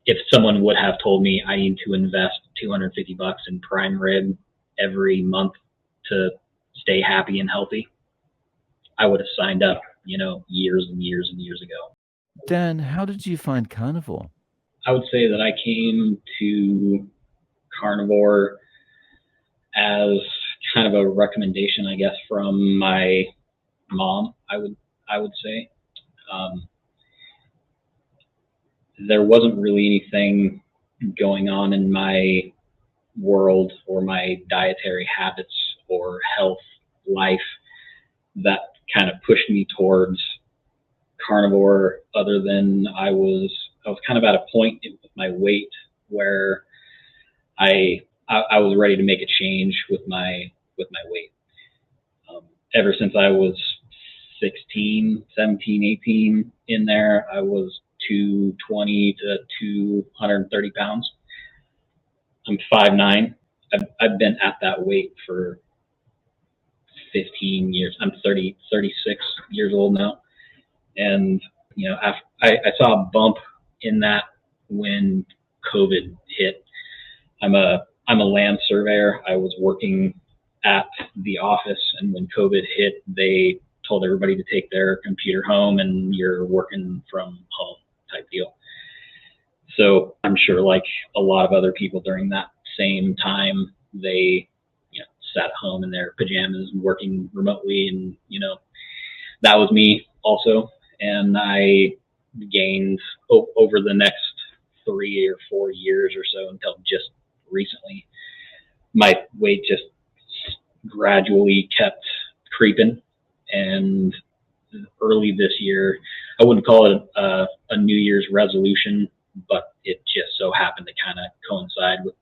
if someone would have told me I need to invest $250 in prime rib every month to stay happy and healthy, I would have signed up, years and years and years ago. Dan, how did you find Carnivore? I would say that I came to Carnivore as kind of a recommendation, I guess, from my mom. I would say there wasn't really anything going on in my world or my dietary habits or health life that kind of pushed me towards Carnivore, other than I was kind of at a point with my weight where I was ready to make a change with my weight. Ever since I was 16, 17, 18 in there, I was 220 to 230 pounds. I'm 5'9". I've been at that weight for 15 years. I'm 36 years old now. And, I saw a bump in that when COVID hit. I'm a land surveyor. I was working at the office, and when COVID hit, they told everybody to take their computer home and you're working from home type deal. So I'm sure, like a lot of other people during that same time, they sat at home in their pajamas and working remotely, and that was me also. And I gained over the next 3 or 4 years or so, until just recently, my weight just gradually kept creeping. And early this year, I wouldn't call it a New Year's resolution, but it just so happened to kind of coincide with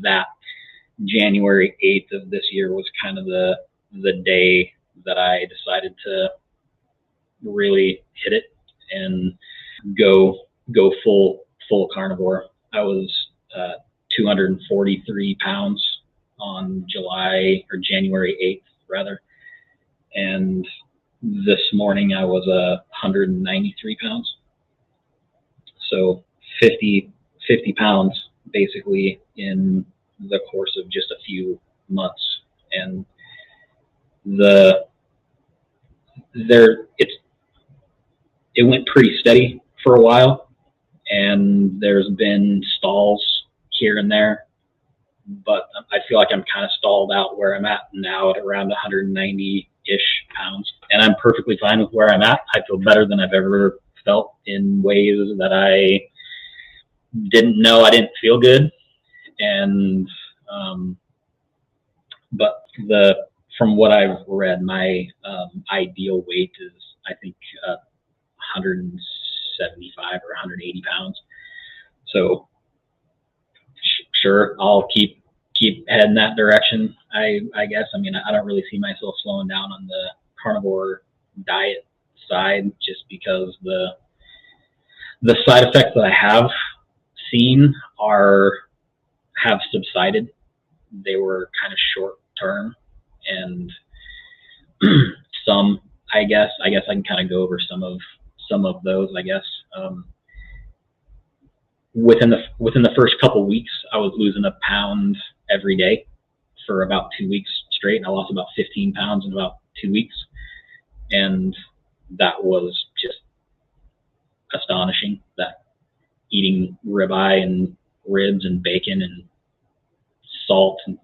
that. January 8th of this year was kind of the day that I decided to really hit it and go full carnivore. I was 243 pounds on January 8th rather, and this morning I was 193 pounds. So 50 pounds basically in the course of just a few months. And it went pretty steady for a while, and there's been stalls here and there, but I feel like I'm kind of stalled out where I'm at now at around 190-ish pounds, and I'm perfectly fine with where I'm at. I feel better than I've ever felt in ways that I didn't know I didn't feel good. And but from what I've read, my ideal weight is, I think, 175 or 180 pounds. So sure, I'll keep heading that direction. I guess. I mean, I don't really see myself slowing down on the carnivore diet side, just because the side effects that I have seen have subsided. They were kind of short term, and some, I guess I can kind of go over some of those. I guess within the first couple weeks, I was losing a pound every day for about 2 weeks straight, and I lost about 15 pounds in about 2 weeks, and that was just astonishing. That eating ribeye and ribs and bacon and salt and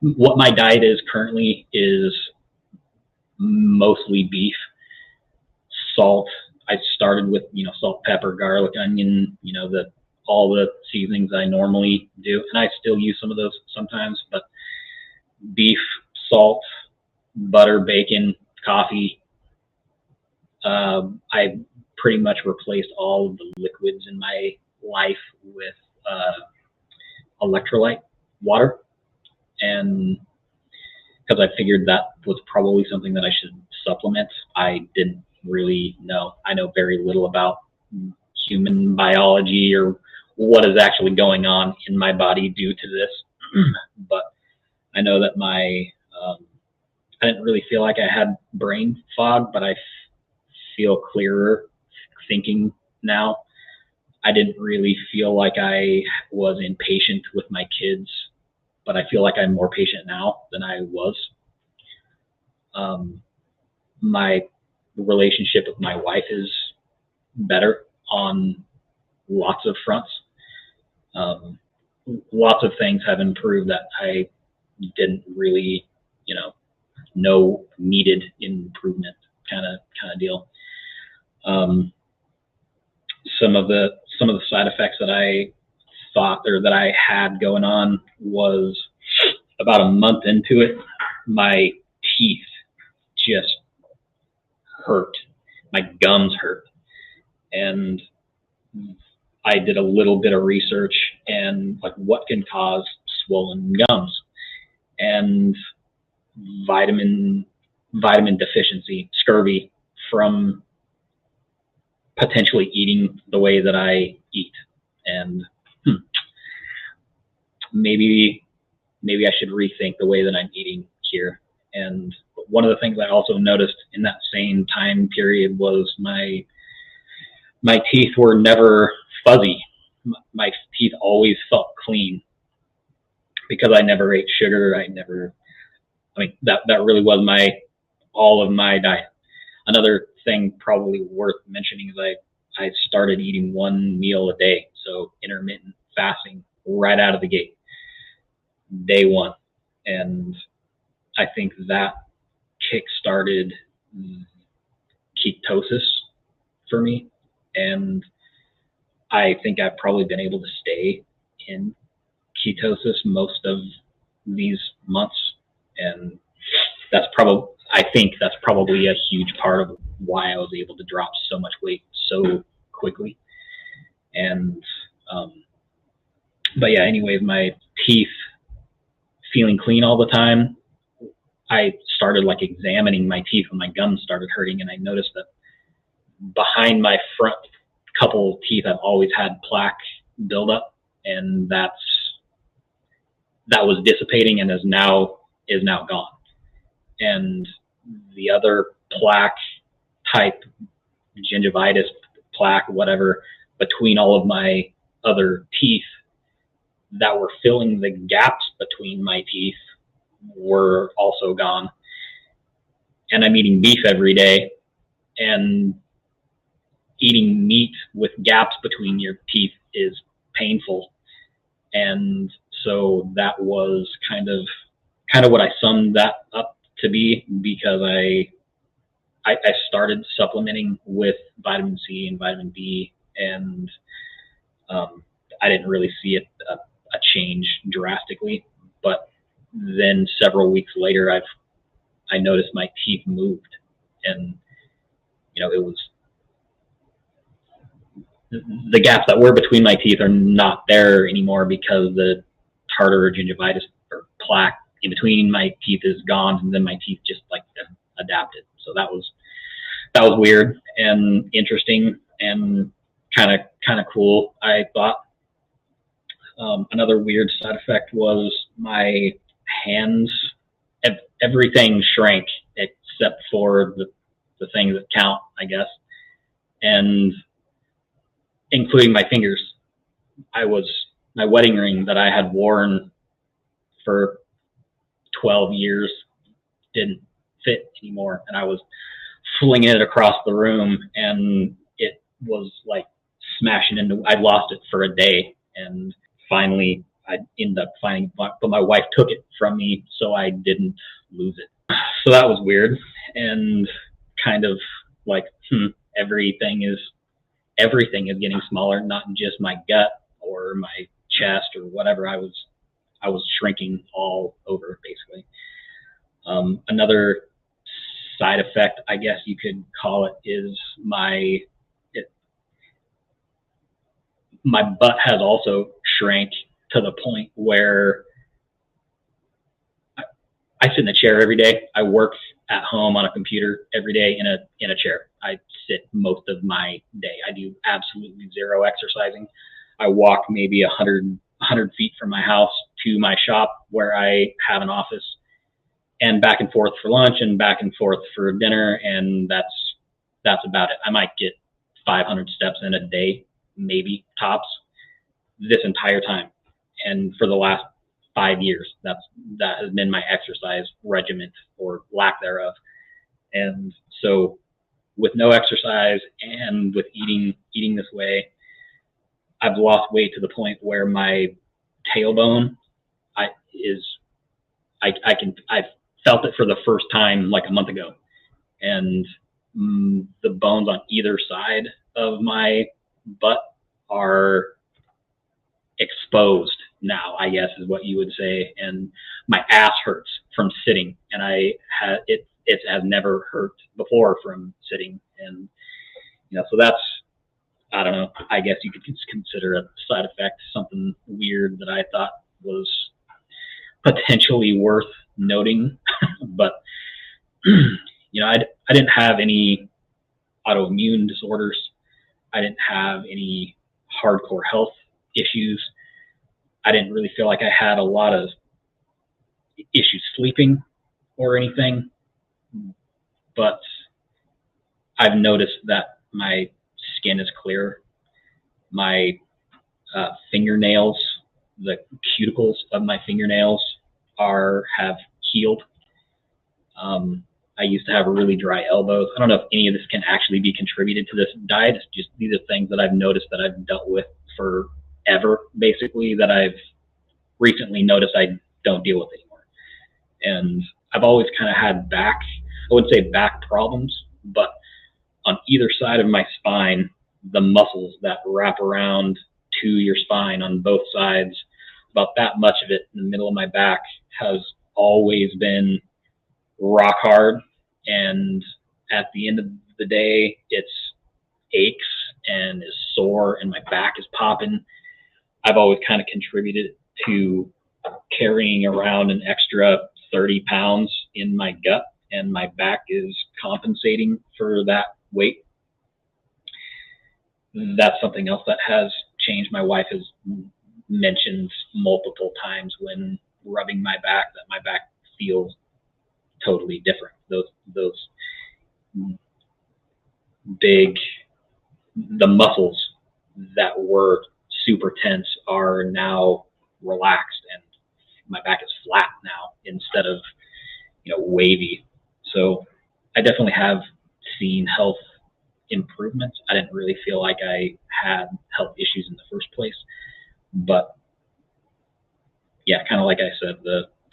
what my diet is currently is mostly beef. Salt, I started with salt, pepper, garlic, onion, all the seasonings I normally do, and I still use some of those sometimes, but beef, salt, butter, bacon, coffee. I pretty much replaced all of the liquids in my life with electrolyte water, and because I figured that was probably something that I should supplement. I didn't really know. I know very little about human biology or what is actually going on in my body due to this, but I know that I didn't really feel like I had brain fog, but I feel clearer thinking now. I didn't really feel like I was impatient with my kids, but I feel like I'm more patient now than I was. My relationship with my wife is better on lots of fronts. Lots of things have improved that I didn't really, know needed improvement, kind of deal. Some of the side effects that I thought or that I had going on was about a month into it, my teeth just hurt. My gums hurt. And I did a little bit of research and like what can cause swollen gums, and vitamin deficiency, scurvy, from potentially eating the way that I eat. And maybe I should rethink the way that I'm eating here. And one of the things I also noticed in that same time period was my teeth were never fuzzy. My teeth always felt clean because I never ate sugar. That really was all of my diet. Another thing probably worth mentioning is I started eating one meal a day, so intermittent fasting right out of the gate, day one. And I think that kick-started ketosis for me. And I think I've probably been able to stay in ketosis most of these months. And I think that's probably a huge part of why I was able to drop so much weight so quickly. And, but yeah, anyways, my teeth feeling clean all the time. I started like examining my teeth when my gums started hurting, and I noticed that behind my front couple teeth, I've always had plaque buildup, and that was dissipating and is now gone. And the other plaque type, gingivitis plaque, whatever, between all of my other teeth that were filling the gaps between my teeth were also gone. And I'm eating beef every day, and eating meat with gaps between your teeth is painful. And so that was kind of what I summed that up to be, because I started supplementing with vitamin C and vitamin B, and I didn't really see a change drastically. But then several weeks later, I noticed my teeth moved, and it was the gaps that were between my teeth are not there anymore because the tartar or gingivitis or plaque in between my teeth is gone, and then my teeth just like adapted. So that was weird and interesting and kind of cool, I thought. Another weird side effect was my hands. Everything shrank except for the things that count, I guess, and including my fingers. My wedding ring that I had worn for 12 years didn't fit anymore, and I was flinging it across the room, and it was like smashing into. I lost it for a day, and finally I ended up finding, but my wife took it from me, so I didn't lose it. So that was weird, and kind of like, everything is getting smaller, not just my gut or my chest or whatever. I was shrinking all over, basically. Another side effect, I guess you could call it, is my butt has also shrank to the point where I sit in a chair every day. I work at home on a computer every day in a chair. I sit most of my day. I do absolutely zero exercising. I walk maybe 100 feet from my house to my shop where I have an office, and back and forth for lunch and back and forth for dinner, and that's about it. I might get 500 steps in a day maybe tops, this entire time. And for the last 5 years, that has been my exercise regimen or lack thereof. And so with no exercise and with eating this way, I've lost weight to the point where my tailbone I felt it for the first time like a month ago, and the bones on either side of my butt are exposed now, I guess is what you would say, and my ass hurts from sitting, and it has never hurt before from sitting, and so that's, I don't know, I guess you could consider a side effect, something weird that I thought was potentially worth noting. But I didn't have any autoimmune disorders. I didn't have any hardcore health issues. I didn't really feel like I had a lot of issues sleeping or anything, but I've noticed that my skin is clear. My fingernails, the cuticles of my fingernails have healed. I used to have really dry elbows. I don't know if any of this can actually be contributed to this diet. It's just, these are things that I've noticed that I've dealt with forever, basically, that I've recently noticed I don't deal with anymore. And I've always kind of had I wouldn't say back problems, but on either side of my spine, the muscles that wrap around to your spine on both sides, about that much of it in the middle of my back has always been rock hard, and at the end of the day it's aches and is sore and my back is popping. I've always kind of contributed to carrying around an extra 30 pounds in my gut, and my back is compensating for that weight. That's something else that has changed. My wife has mentioned multiple times when rubbing my back that my back feels totally different. Those the muscles that were super tense are now relaxed, and my back is flat now instead of wavy. So I definitely have seen health improvements. I didn't really feel like I had health issues in the first place, but yeah, kind of like I said,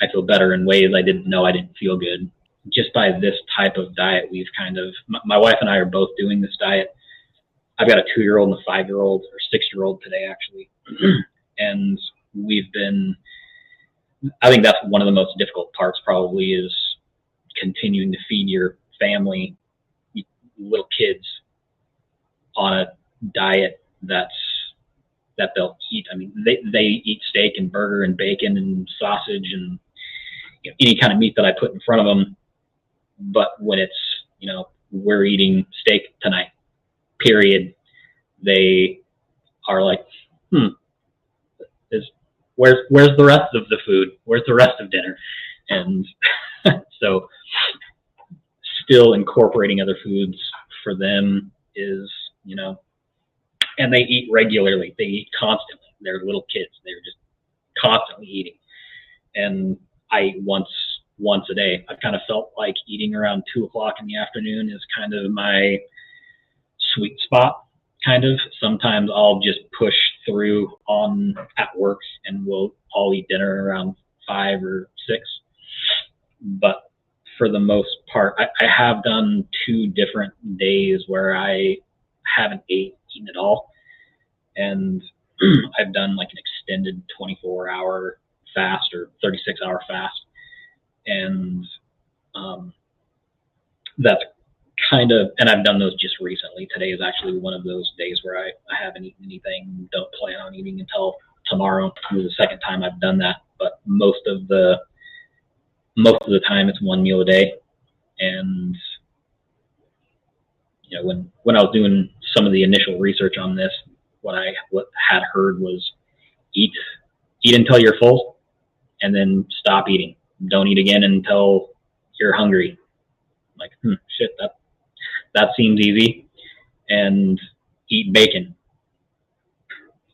I feel better in ways I didn't know I didn't feel good. Just by this type of diet, we've my wife and I are both doing this diet. I've got a 2-year-old and a 5-year-old, or 6-year-old today, actually. And I think that's one of the most difficult parts probably, is continuing to feed your family, little kids, on a diet that they'll eat. I mean, they eat steak and burger and bacon and sausage and any kind of meat that I put in front of them. But when it's, we're eating steak tonight, period, they are like, where's the rest of the food? Where's the rest of dinner? And so still incorporating other foods for them is, and they eat regularly. They eat constantly. They're little kids. They're just constantly eating. And I eat once a day. I've kind of felt like eating around 2:00 in the afternoon is kind of my sweet spot, kind of. Sometimes I'll just push through at work, and I'll eat dinner around 5 or 6. But for the most part, I have done 2 different days where I haven't eaten at all, and I've done like an extended 24-hour fast or 36-hour fast, and that's and I've done those just recently. Today is actually one of those days where I haven't eaten anything, don't plan on eating until tomorrow. It was the second time I've done that, but most of the time it's 1 meal a day. And when I was doing some of the initial research on this, what had heard was eat until you're full, and then stop eating. Don't eat again until you're hungry. Like, shit, that seems easy. And eat bacon.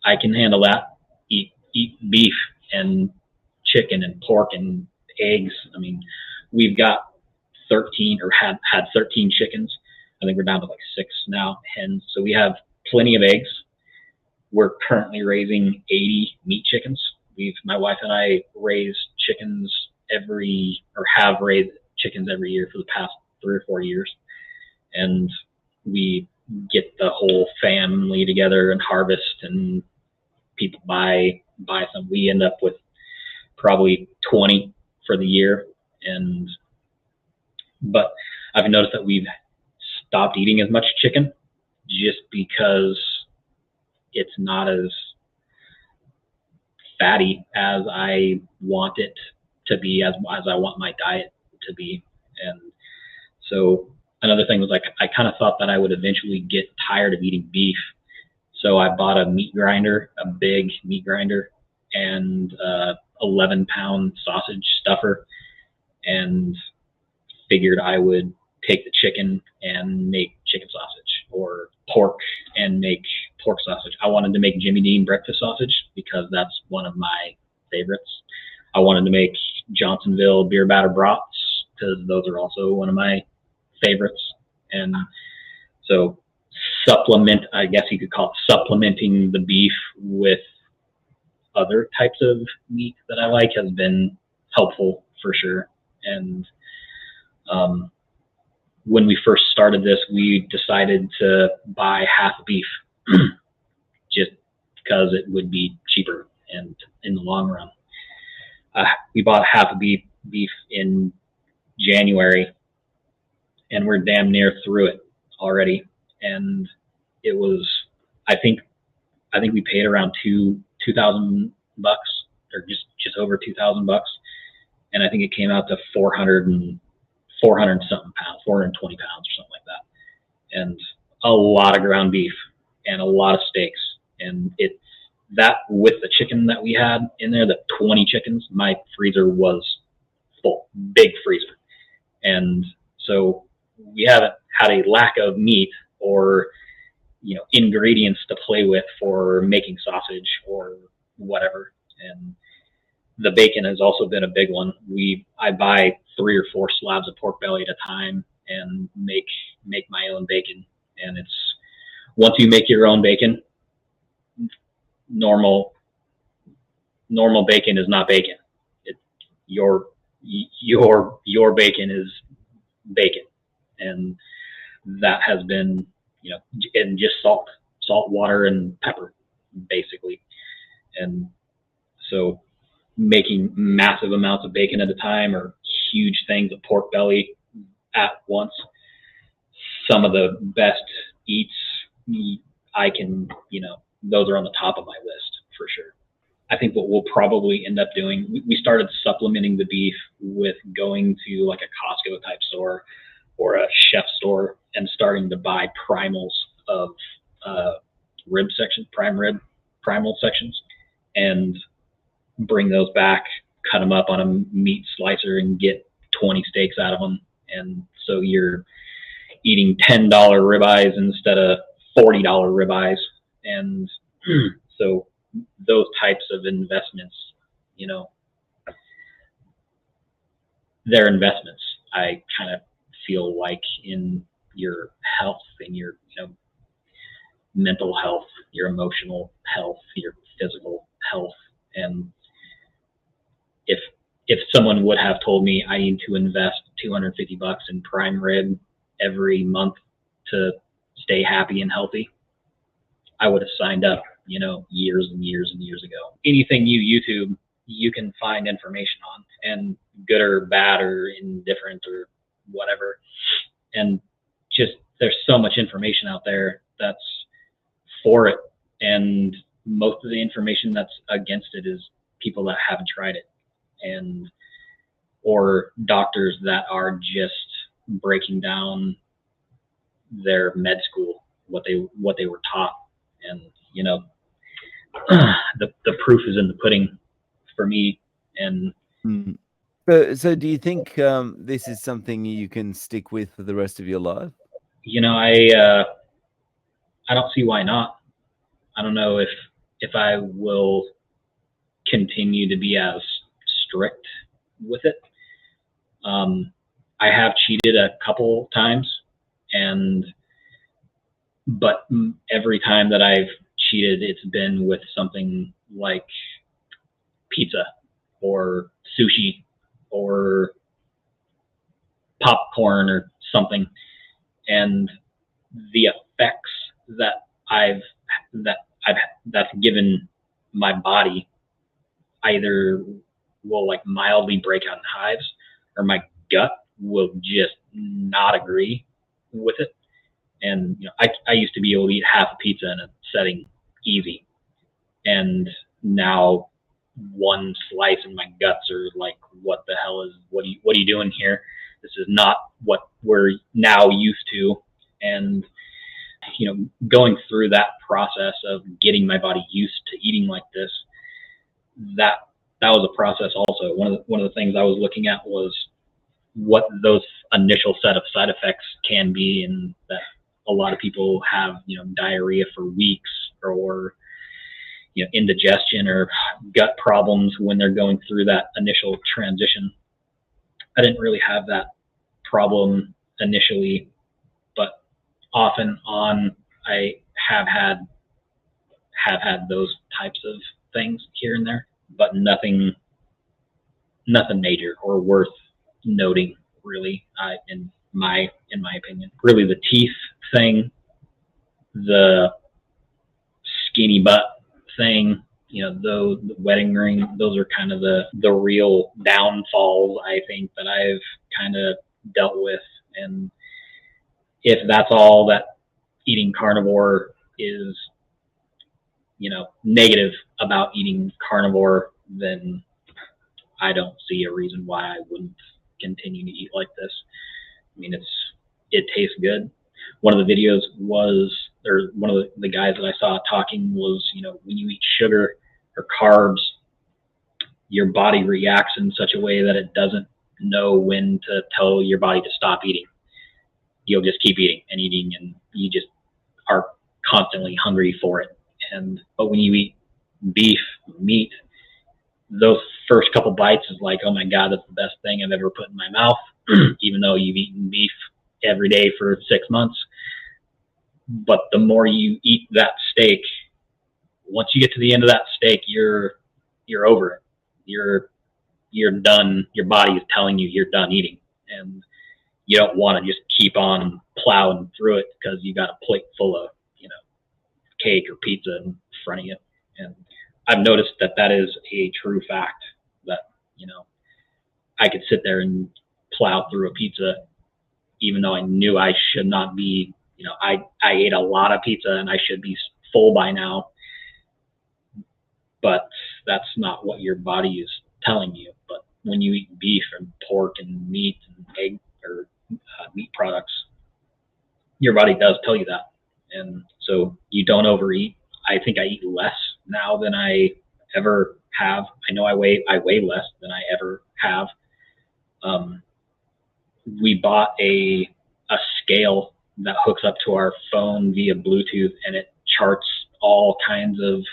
I can handle that. Eat beef and chicken and pork and eggs. I mean, we've got 13 or had 13 chickens. I think we're down to like 6 now, hens. So we have plenty of eggs. We're currently raising 80 meat chickens. My wife and I raise chickens have raised chickens every year for the past 3 or 4 years. And we get the whole family together and harvest, and people buy some. We end up with probably 20 for the year. But I've noticed that we've stopped eating as much chicken just because it's not as fatty as I want it to be, as I want my diet to be. And so another thing was, like, I kind of thought that I would eventually get tired of eating beef. So I bought a meat grinder, a big meat grinder, and 11-pound sausage stuffer, and figured I would take the chicken and make chicken sausage, or pork and make pork sausage. I wanted to make Jimmy Dean breakfast sausage because that's one of my favorites. I wanted to make Johnsonville beer batter brats because those are also one of my favorites. And so I guess you could call it supplementing the beef with other types of meat that I like has been helpful for sure. And when we first started this, we decided to buy half beef just because it would be cheaper and in the long run. We bought half a beef in January, and we're damn near through it already. And it was, I think we paid around $2,000, or just over $2,000, and I think it came out to 400 something pounds, 420 pounds or something like that, and a lot of ground beef and a lot of steaks. And that with the chicken that we had in there, the 20 chickens, my freezer was full, big freezer. And so we haven't had a lack of meat or ingredients to play with for making sausage or whatever. And the bacon has also been a big one. I buy 3 or 4 slabs of pork belly at a time and make my own bacon. And once you make your own bacon, normal bacon is not bacon. Your bacon is bacon, and that has been, and just salt, water, and pepper, basically. And so making massive amounts of bacon at a time, or huge things of pork belly at once, some of the best eats I can, those are on the top of my list for sure. I think what we'll probably end up doing, we started supplementing the beef with going to like a Costco type store or a chef store and starting to buy primals of rib sections, primal sections, and bring those back, cut them up on a meat slicer, and get 20 steaks out of them. And so you're eating $10 ribeyes instead of $40 ribeyes. And so those types of investments, they're investments, I kind of feel like, in your health, in your mental health, your emotional health, your physical health. And if someone would have told me I need to invest $250 in prime rib every month to stay happy and healthy, I would have signed up, years and years and years ago. Anything YouTube, you can find information on, and good or bad or indifferent or whatever. And just, there's so much information out there that's for it, and most of the information that's against it is people that haven't tried it, or doctors that are just breaking down their med school, what they were taught. And the proof is in the pudding for me. And so do you think this is something you can stick with for the rest of your life? I don't see why not. I don't know if if I will continue to be as strict with it. I have cheated a couple times, but every time that I've cheated, it's been with something like pizza or sushi or popcorn or something. And the effects that's given my body either will like mildly break out in hives, or my gut will just not agree with it. And I used to be able to eat half a pizza in a setting easy, and now one slice and my guts are like, what the hell is what are you doing here? This is not what we're now used to. And going through that process of getting my body used to eating like this, that was a process also. One of the things I was looking at was what those initial set of side effects can be, and that a lot of people have diarrhea for weeks, or indigestion or gut problems when they're going through that initial transition. I didn't really have that problem initially, but off and on I have had those types of things here and there, but nothing major or worth noting, really, in my opinion. Really, the teeth thing, the skinny butt thing, the wedding ring, those are kind of the real downfalls, I think, that I've kind of dealt with. And if that's all that eating carnivore is, negative about eating carnivore, then I don't see a reason why I wouldn't continue to eat like this. I mean, it tastes good. One of the videos was, or one of the guys that I saw talking was, when you eat sugar or carbs, your body reacts in such a way that it doesn't know when to tell your body to stop eating. You'll just keep eating and eating, and you just are constantly hungry for it. But when you eat beef, meat, those first couple bites is like, oh my God, that's the best thing I've ever put in my mouth, even though you've eaten beef every day for 6 months. But the more you eat that steak, once you get to the end of that steak, you're over it. You're done. Your body is telling you you're done eating, and you don't want to just keep on plowing through it because you got a plate full of cake or pizza in front of you. And I've noticed that is a true fact, that I could sit there and plow through a pizza even though I knew I should not be. I ate a lot of pizza and I should be full by now, but that's not what your body is telling you. But when you eat beef and pork and meat and egg or meat products, your body does tell you that. And so you don't overeat. I think I eat less now than I ever have. I know I weigh less than I ever have. We bought a scale that hooks up to our phone via Bluetooth, and it charts all kinds of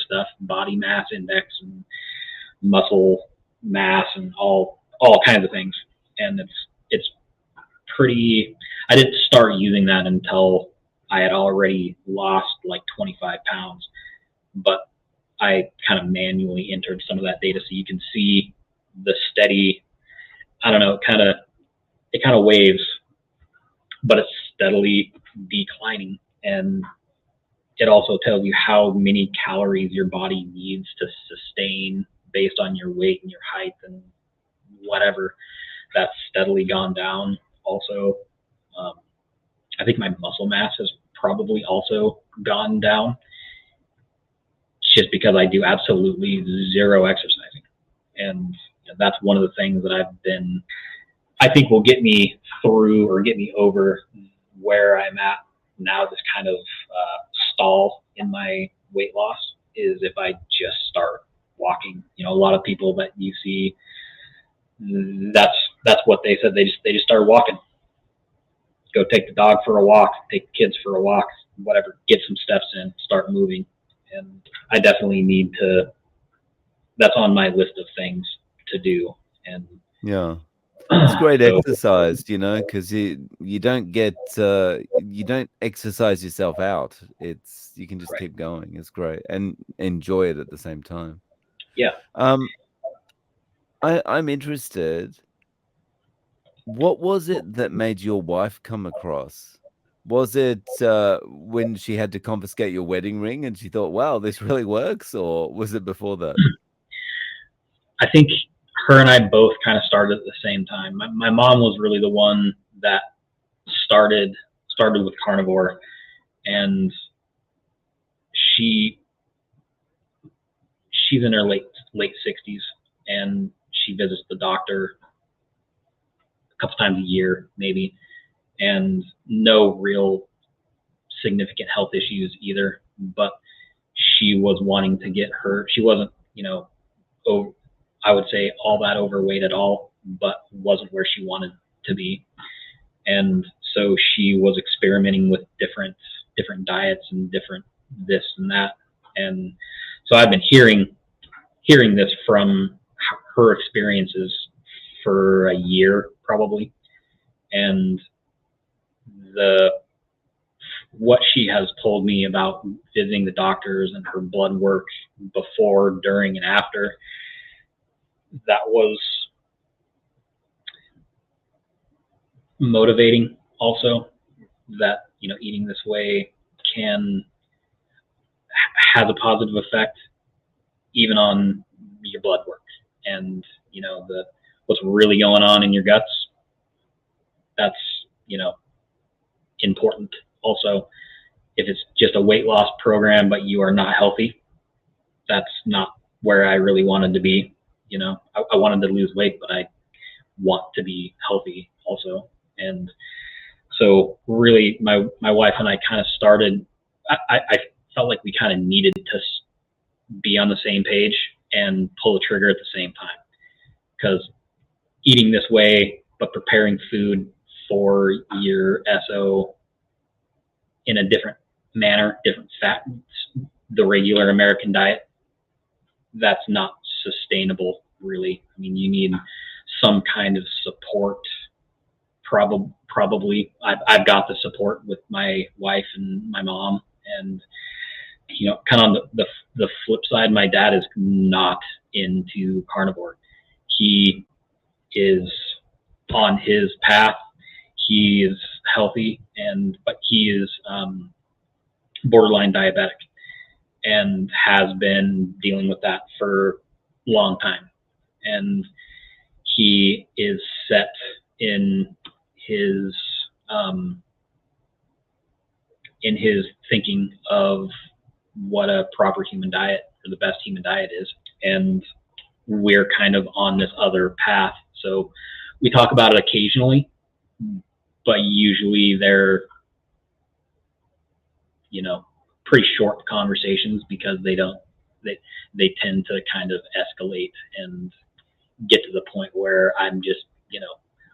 stuff, body mass index and muscle mass and all kinds of things. And it's pretty. I didn't start using that until I had already lost like 25 pounds, but I kind of manually entered some of that data so you can see the steady, I don't know, it kind of waves, but it's steadily declining. And it also tells you how many calories your body needs to sustain based on your weight and your height and whatever. That's steadily gone down also. I think my muscle mass has probably also gone down, just because I do absolutely zero exercising. And that's one of the things that I think will get me through or get me over where I'm at now, this kind of stall in my weight loss, is if I just start walking. A lot of people that you see, that's what they said. They just start walking. Go take the dog for a walk, take the kids for a walk, whatever, get some steps in, start moving. and I definitely need to. That's on my list of things to do, and Yeah. It's great so exercise, you know, because you don't get you don't exercise yourself out. It's you can just right, keep going. It's great and enjoy it at the same time. yeah. Um, I'm interested. What was it that made your wife come across? Was it when she had to confiscate your wedding ring and she thought, "Wow, this really works," or was it before that? I think her and I both kind of started at the same time. My mom was really the one that started with carnivore, and she she's in her late 60s, and she visits the doctor a couple times a year maybe, and no real significant health issues either. But she was wanting to get her. She wasn't, oh, I would say all that overweight at all, but wasn't where she wanted to be. And so she was experimenting with different diets and different this and that. And so I've been hearing this from her experiences for a year probably, and the what she has told me about visiting the doctors and her blood work before, during, and after, that was motivating also, that eating this way can has a positive effect even on your blood work, and the what's really going on in your guts. That's important also. If it's just a weight loss program but you are not healthy, that's not where I really wanted to be. I wanted to lose weight, but I want to be healthy also. And so really my wife and I kind of started, I felt like we kind of needed to be on the same page and pull the trigger at the same time, because eating this way but preparing food for your SO in a different manner, different fat, the regular American diet, that's not sustainable really. I mean, you need some kind of support. Probably I've got the support with my wife and my mom, and kind of on the flip side, my dad is not into carnivore. He is on his path. He is healthy, but he is borderline diabetic and has been dealing with that for a long time. And he is set in his thinking of what a proper human diet or the best human diet is, and we're kind of on this other path. So we talk about it occasionally, but usually they're pretty short conversations, because they tend to kind of escalate and get to the point where I'm just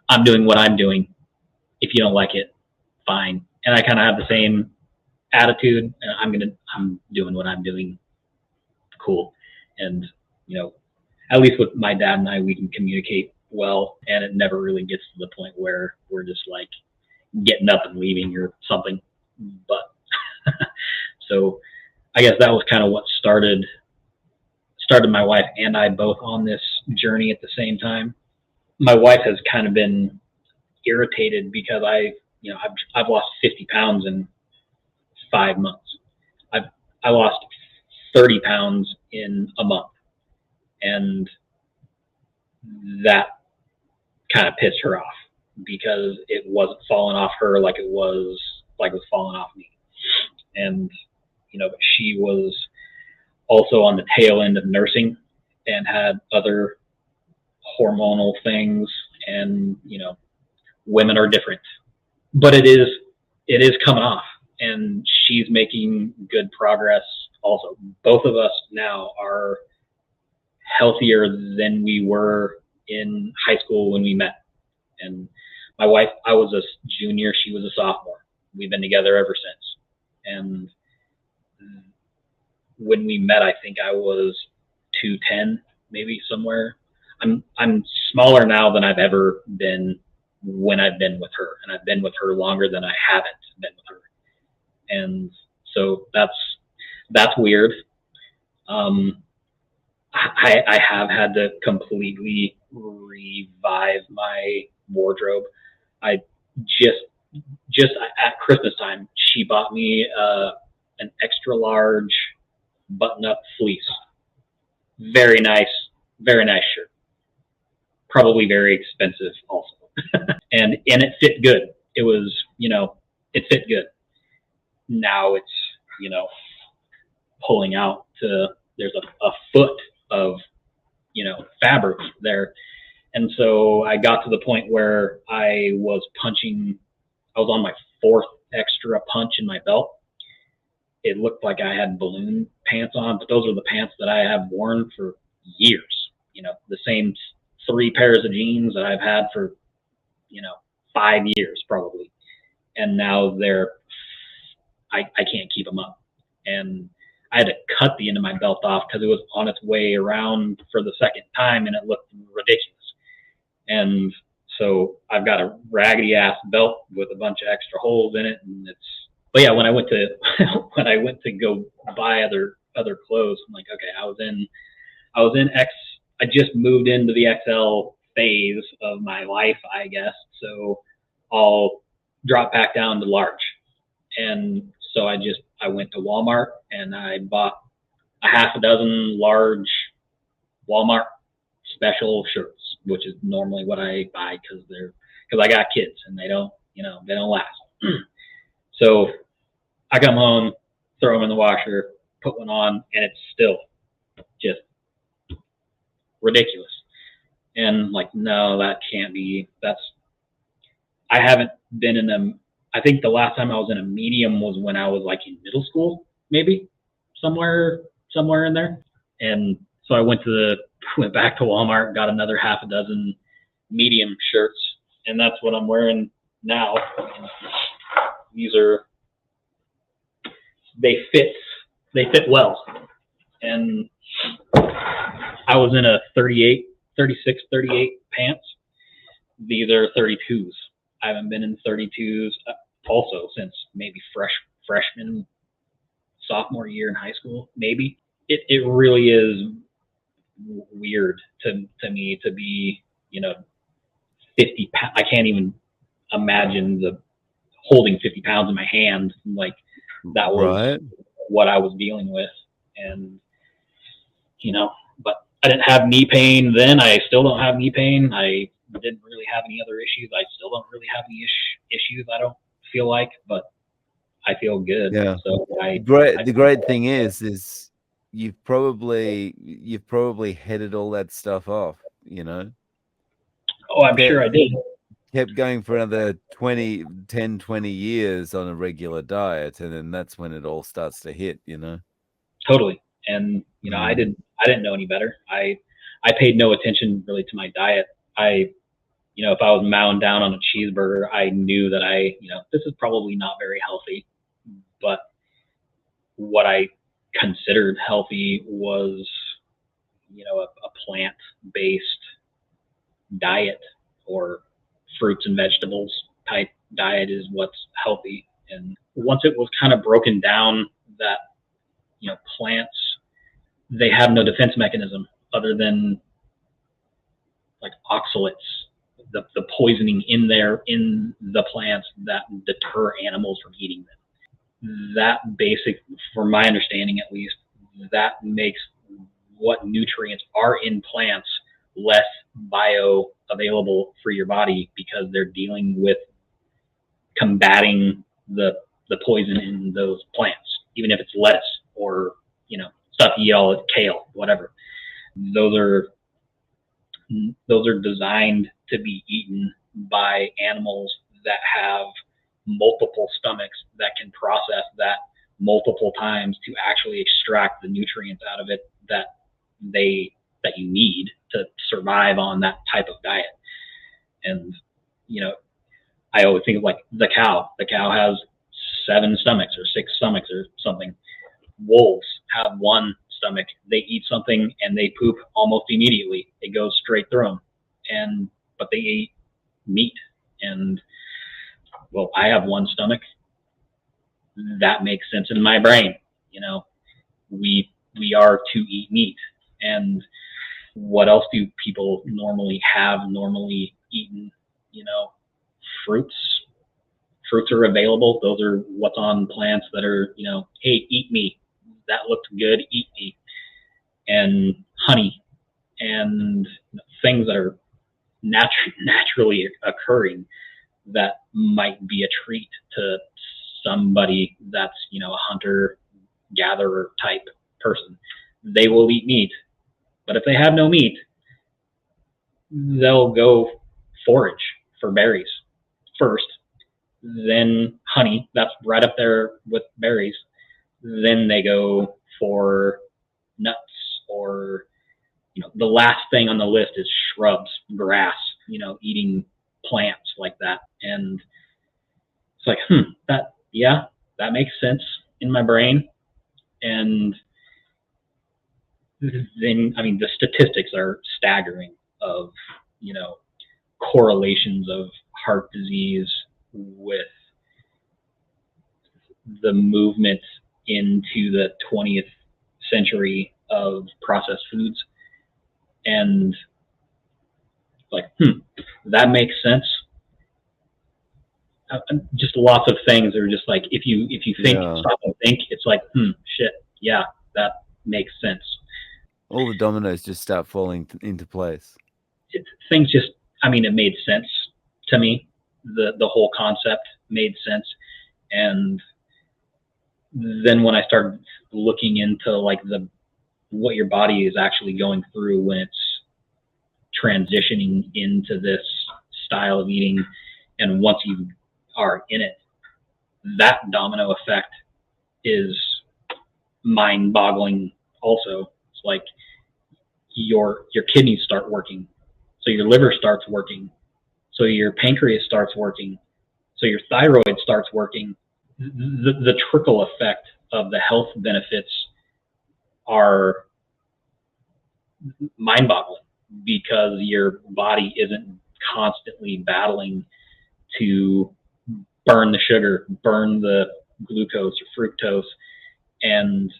I'm doing what I'm doing. If you don't like it, fine. And I kind of have the same attitude. I'm doing what I'm doing. Cool. And at least with my dad and I, we can communicate well, and it never really gets to the point where we're just like getting up and leaving or something. But so I guess that was kind of what started my wife and I both on this journey at the same time. My wife has kind of been irritated because I've lost 50 pounds in 5 months. I lost 30 pounds in a month, and that kind of pissed her off because it wasn't falling off her like it was falling off me. And but she was also on the tail end of nursing and had other hormonal things, and women are different, but it is coming off, and she's making good progress also. Both of us now are healthier than we were in high school when we met. And my wife, I was a junior, she was a sophomore. We've been together ever since. And when we met, I think I was 210, maybe somewhere. I'm smaller now than I've ever been when I've been with her, and I've been with her longer than I haven't been with her, and so that's weird. I have had to completely revive my wardrobe. I just at Christmas time, she bought me an extra large button up fleece. Very nice shirt. Probably very expensive also. and it fit good. It was, it fit good. Now it's, pulling out to, there's a foot of, fabric there. And so I got to the point where I was on my fourth extra punch in my belt. It looked like I had balloon pants on, but those are the pants that I have worn for years. The same 3 pairs of jeans that I've had for, 5 years probably. And now I can't keep them up. And I had to cut the end of my belt off because it was on its way around for the second time and it looked ridiculous. And so I've got a raggedy ass belt with a bunch of extra holes in it. But yeah, when I went to go buy other clothes, I'm like, okay, I was in X. I just moved into the XL phase of my life, I guess. So I'll drop back down to large. And so I went to Walmart and I bought a half a dozen large Walmart special shirts, which is normally what I buy because I got kids and they don't last. So I come home, throw them in the washer, put one on, and it's still just ridiculous. And like, no, that can't be. I haven't been in them. I think the last time I was in a medium was when I was like in middle school, maybe somewhere in there. And so I went back to Walmart, got another half a dozen medium shirts, and that's what I'm wearing now. They fit well. And I was in a 36, 38 pants. These are 32s. I haven't been in 32s also since maybe freshman, sophomore year in high school, maybe. It really is weird to me to be, 50 pounds. I can't even imagine holding 50 pounds in my hand. Like that was right. what I was dealing with. And, but I didn't have knee pain then. I still don't have knee pain. I didn't really have any other issues. I still don't really have any issues. I don't feel like, but I feel good. Yeah. So the great thing is you've probably headed all that stuff off, Oh, I'm sure I did. Kept going for another 10-20 years on a regular diet, and then that's when it all starts to hit, Totally. And I didn't know any better. I paid no attention really to my diet. If I was mowing down on a cheeseburger, I knew that this is probably not very healthy. But what I considered healthy was, a plant-based diet or fruits and vegetables type diet is what's healthy. And once it was kind of broken down that, plants, they have no defense mechanism other than like oxalates, the poisoning in the plants that deter animals from eating them. That for my understanding at least, that makes what nutrients are in plants less bioavailable for your body because they're dealing with combating the poison in those plants, even if it's lettuce or stuff you eat all at kale, whatever. Those are designed to be eaten by animals that have multiple stomachs that can process that multiple times to actually extract the nutrients out of it that you need to survive on that type of diet. And I always think of like the cow. The cow has 7 stomachs or 6 stomachs or something. wolves have one stomach. They eat something and they poop almost immediately. It goes straight through them. But they eat meat. And well, I have one stomach. That makes sense in my brain. We are to eat meat. And what else do people normally eaten? Fruits. Fruits are available. Those are what's on plants that are, hey, eat me. That looked good. Eat me. And honey and things that are naturally occurring that might be a treat to somebody that's, a hunter gatherer type person. They will eat meat. But if they have no meat, they'll go forage for berries first, then honey. That's right up there with berries. Then they go for nuts, or the last thing on the list is shrubs, grass, eating plants like that. And it's like, that makes sense in my brain. And then, the statistics are staggering of, correlations of heart disease with the movement into the 20th century of processed foods. And like, that makes sense. Just lots of things are just like, if you think, stop and think, it's like, shit, yeah, that makes sense. All the dominoes just start falling into place. Things just, it made sense to me. The whole concept made sense. And then when I started looking into like what your body is actually going through when it's transitioning into this style of eating, and once you are in it, that domino effect is mind-boggling also. It's like your kidneys start working, so your liver starts working, so your pancreas starts working, so your thyroid starts working. The trickle effect of the health benefits are mind-boggling, because your body isn't constantly battling to burn the sugar, burn the glucose or fructose, and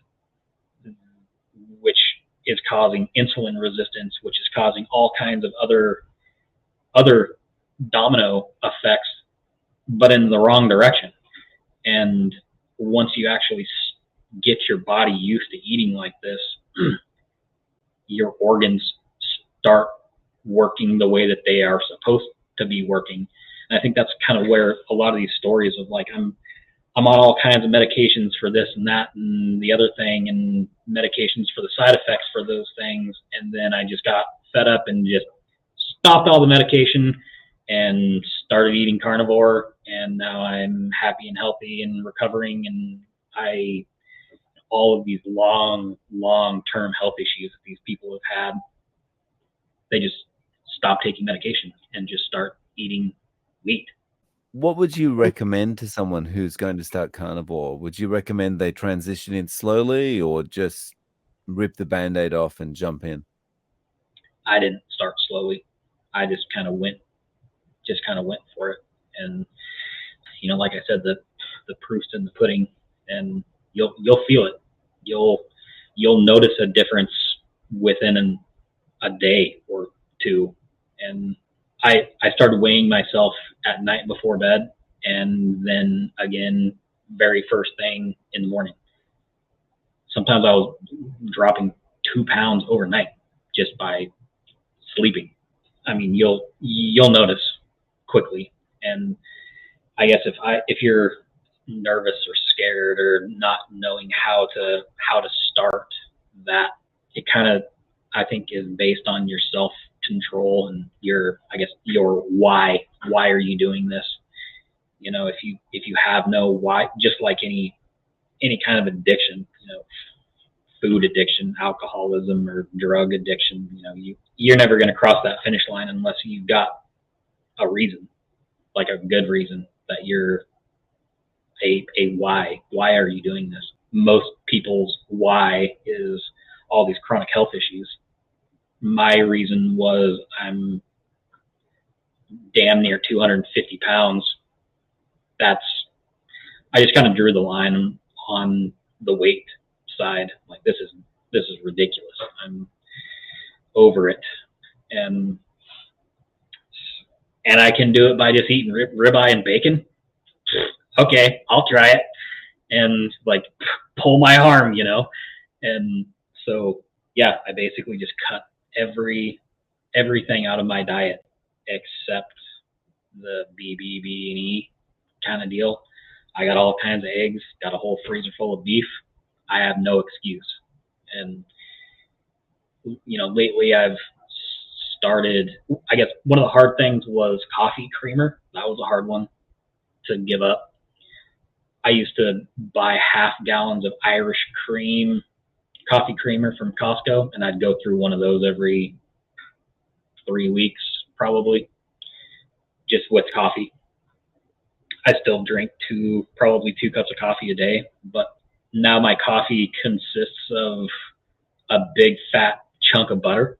which is causing insulin resistance, which is causing all kinds of other domino effects, but in the wrong direction. And once you actually get your body used to eating like this, your organs start working the way that they are supposed to be working. And I think that's kind of where a lot of these stories of like, I'm on all kinds of medications for this and that and the other thing, and medications for the side effects for those things. And then I just got fed up and just stopped all the medication and started eating carnivore. And now I'm happy and healthy and recovering. And all of these long-term health issues that these people have had, they just stop taking medication and just start eating meat. What would you recommend to someone who's going to start carnivore? Would you recommend they transition in slowly, or just rip the Band-Aid off and jump in? I didn't start slowly. I just kind of went for it. And, like I said, the proof's in the pudding, and you'll feel it. You'll notice a difference within a day or two. And I started weighing myself at night before bed, and then again very first thing in the morning. Sometimes I was dropping 2 pounds overnight just by sleeping. You'll notice quickly. And I guess if you're nervous or scared or not knowing how to start that, it kind of, I think, is based on your self control and your why are you doing this. If you have no why, just like any kind of addiction, food addiction, alcoholism, or drug addiction, you're never going to cross that finish line unless you've got a reason, like a good reason that you're a why are you doing this. most people's why is all these chronic health issues. My reason was I'm damn near 250 pounds. I just kind of drew the line on the weight side. Like, this is ridiculous. I'm over it, and I can do it by just eating ribeye and bacon. Okay, I'll try it, and like, pull my arm, And so, yeah, I basically just cut everything out of my diet except the B, and E kind of deal. I got all kinds of eggs, got a whole freezer full of beef. I have no excuse. And, lately I've started, I guess one of the hard things was coffee creamer. That was a hard one to give up. I used to buy half gallons of Irish cream, coffee creamer from Costco, and I'd go through one of those every 3 weeks, probably, just with coffee. I still drink probably 2 cups of coffee a day, but now my coffee consists of a big fat chunk of butter,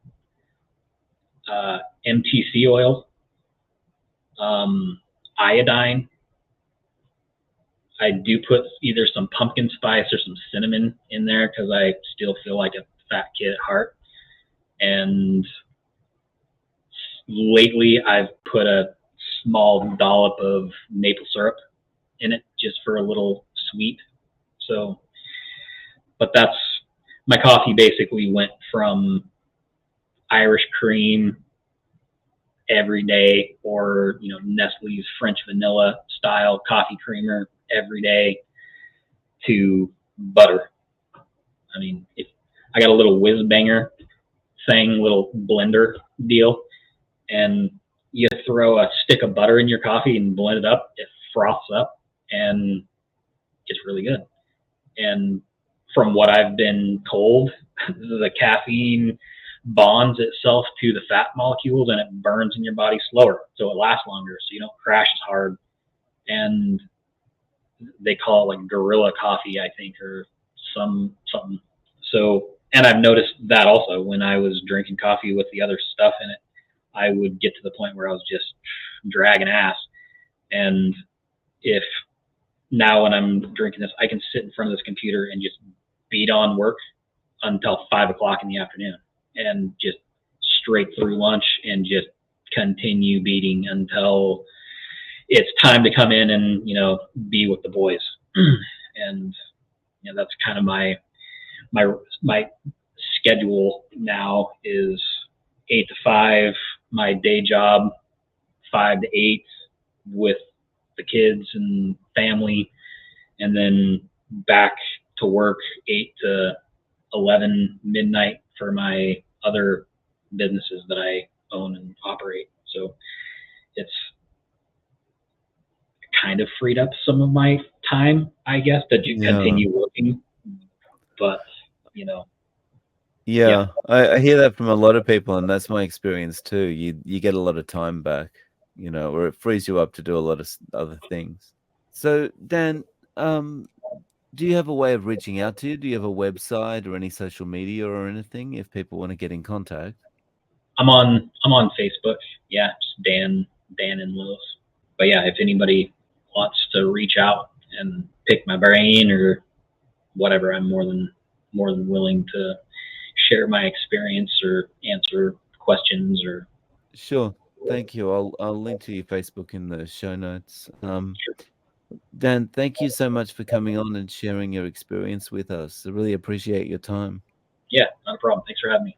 MTC oil, iodine. I do put either some pumpkin spice or some cinnamon in there because I still feel like a fat kid at heart. And lately I've put a small dollop of maple syrup in it just for a little sweet. So, but my coffee basically went from Irish cream every day, or Nestle's French vanilla style coffee creamer every day, to butter. I mean, if I got a little whiz banger thing, little blender deal, and you throw a stick of butter in your coffee and blend it up, it froths up and it's really good. And from what I've been told, the caffeine bonds itself to the fat molecules and it burns in your body slower, so it lasts longer, so you don't crash as hard. And they call it like gorilla coffee, I think, or something. So, and I've noticed that also when I was drinking coffee with the other stuff in it, I would get to the point where I was just dragging ass. And if now when I'm drinking this, I can sit in front of this computer and just beat on work until 5 o'clock in the afternoon, and just straight through lunch, and just continue beating until it's time to come in and be with the boys. And that's kind of my schedule now is 8 to 5, my day job 5 to 8 with the kids and family, and then back to work 8 to 11 midnight for my other businesses that I own and operate. So it's kind of freed up some of my time, I guess, to continue working. But yeah. I hear that from a lot of people, and that's my experience too. You get a lot of time back, or it frees you up to do a lot of other things. So Dan, do you have a way of reaching out to you? Do you have a website or any social media or anything if people want to get in contact? I'm on Facebook. Yeah, just Dan and Lewis. But yeah, if anybody wants to reach out and pick my brain or whatever, I'm more than willing to share my experience or answer questions. Or sure. Thank you. I'll link to your Facebook in the show notes. Dan, thank you so much for coming on and sharing your experience with us. I really appreciate your time. Yeah, not a problem. Thanks for having me.